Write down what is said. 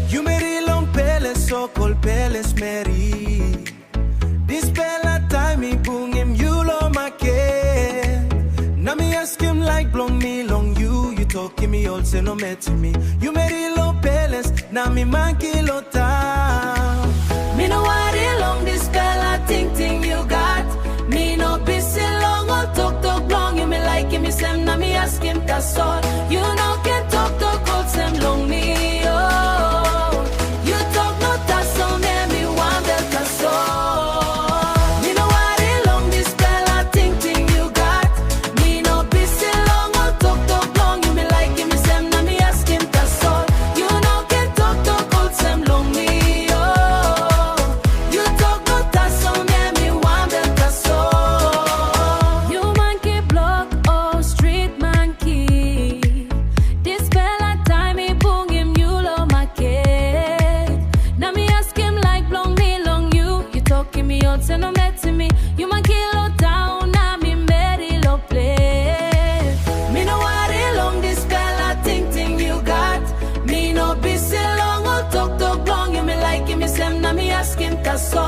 You Meri Lo Ples, so called Ples Meri. This bella time me bung him, you lo make. Now me ask him like blong me long you talking me all say no met me. You Meri Lo Ples, now me mangi lo ta. Me no worry long this bella ting you got. Me no busy long or talk long. You me like him, me sem, now me ask him that's all. You know can talk all sem long me oh. You talk no that's all me one bel that's all. Me no worry long this bella ting you got. Me no busy long or talk long. You me like him, me sem, now me ask him that's all. You know can talk all sem long me oh. You talk no that's all me one bel that's all. You monkey block or street monkey. This fella time me boom him you lo market. Now me ask him like blong me long you talking me out say no met to me. You monkey lo down now me Meri Lo Ples. Me no worry long this fella ting you got. Me no busy long or talk long. You me like him, me sem, now me ask him that's all.